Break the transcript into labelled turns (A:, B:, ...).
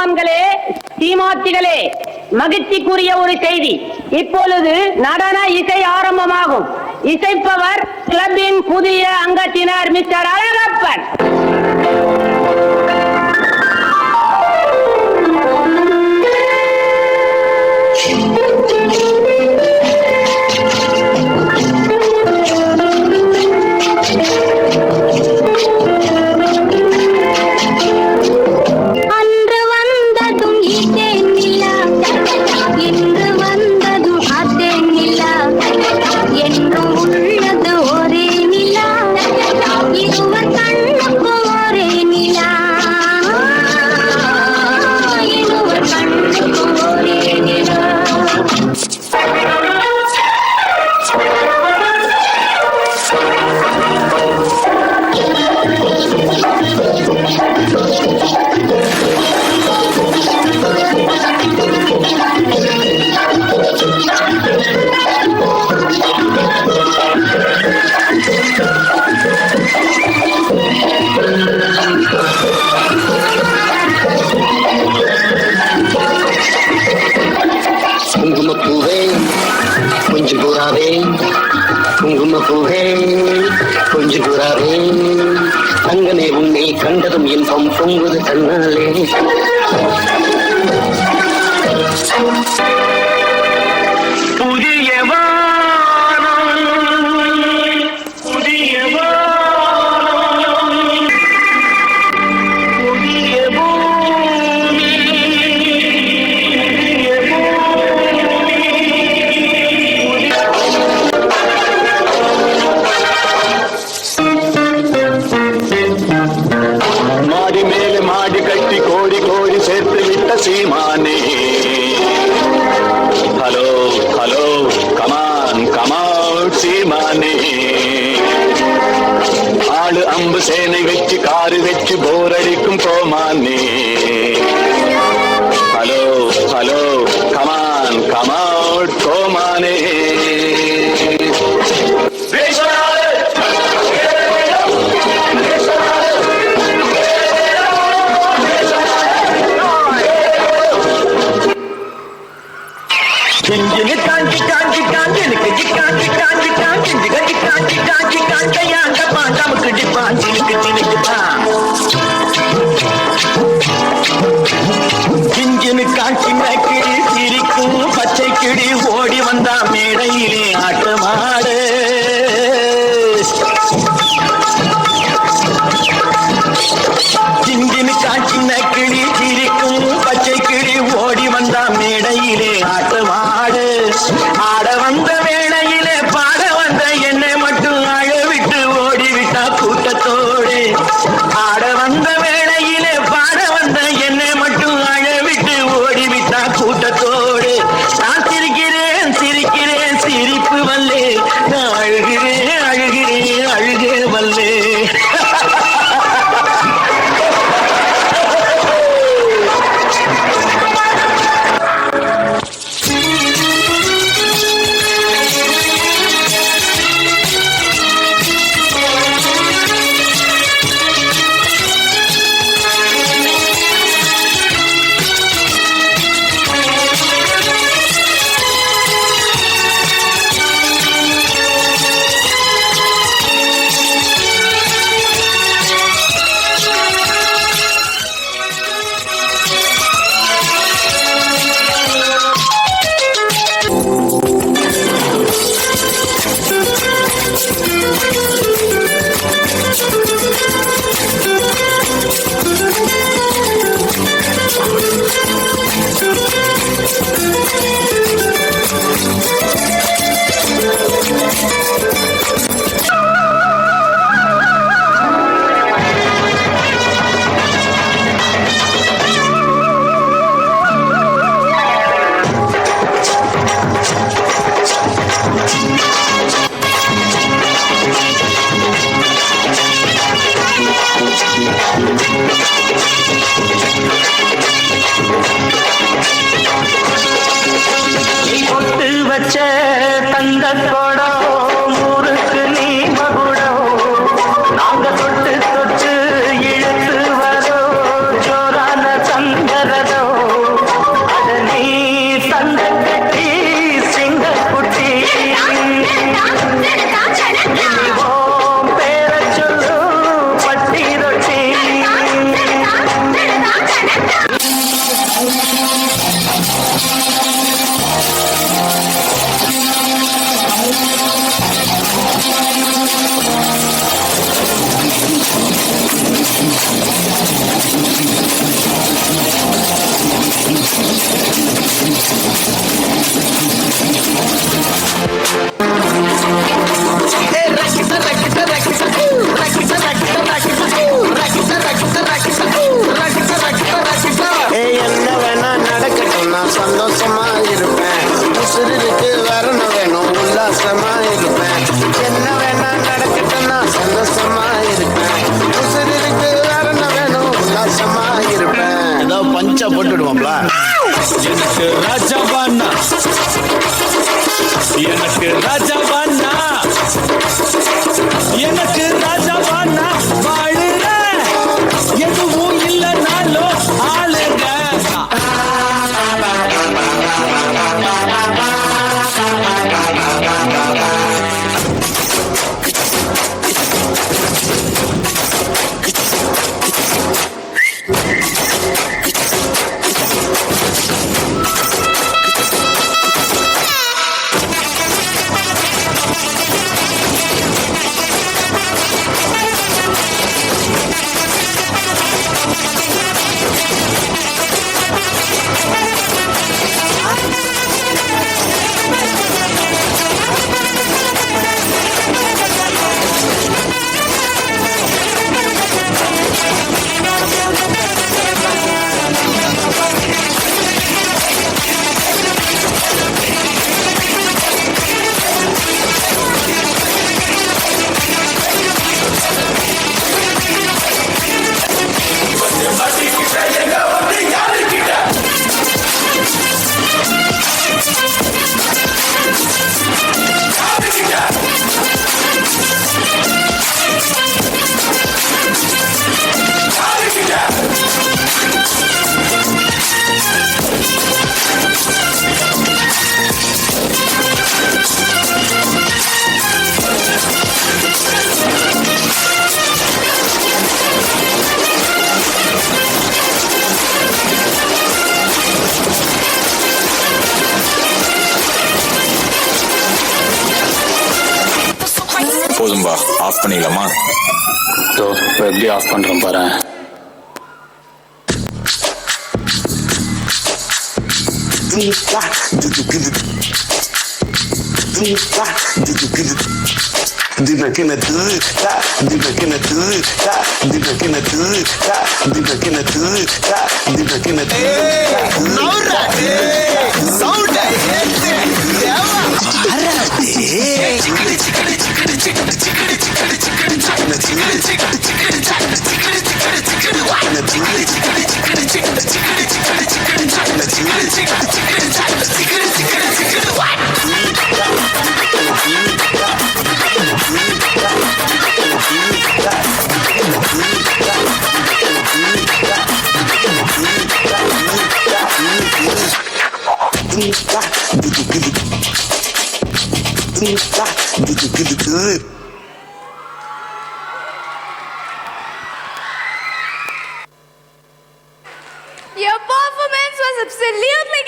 A: சீமான்களே, சீமாத்திகளே, மகிழ்ச்சிக்குரிய ஒரு செய்தி. இப்பொழுது நடன இசை ஆரம்பமாகும். இசைப்பவர் கிளப்பின் புதிய அங்கத்தினர் மிஸ்டர் அழகப்பன்.
B: குங்குமப்பூவே கொஞ்சம் கூறாவே தங்கமே உன்னை கண்டதும் இன்பம் பொங்குது கண்ணாலே.
C: சீமானே ஹலோ ஹலோ கமான் கமான் சீமானே ஆளு அம்பு சேனை வச்சு காரு வச்சு போர் அடிக்கும் கோமானே ஹலோ ஹலோ கமான் கமான் கோமானே. சிரிக்கும் பச்சை கிளி ஓடி வந்தா மேடையிலே ஆட்டமாடு. சிஞ்சினு காஞ்சின கிளி சிரிக்கும் பச்சை கிளி ஓடி வந்தா மேடையிலே ஆட்டமாடு. ஆட வந்த வேளையிலே பாட வந்த என்னை மட்டும் அழவிட்டு ஓடிவிட்டா கூட்டத்தோடு. ஆட வந்த வேளையிலே பாட வந்த என்னை மட்டும் அழவிட்டு ஓடிவிட்டா கூட்டத்தோடு. நான் சிரிக்கிறேன் சிரிக்கிறேன் சிரிப்பு வல்லே, நான் அழுகிறேன் அழுகிறேன் அழுகே வல்லே.
A: தொட்டு தொட்டு இழுத்து வரோ ஜோரான சங்கரதோ.
D: வச்சா போட்டு விடுவாங்களா?
E: எனக்கு ராஜாவானா, எனக்கு ராஜாவானா, எனக்கு ராஜாவானா, வாழுற எதுவும் இல்லைனாலும் ஆளுங்க.
C: போதும்பா, ஆஃப் பண்ணிக்கலாமா?
D: இப்போ எப்படி ஆஃப் பண்றோம் பாரு.
F: Your performance was absolutely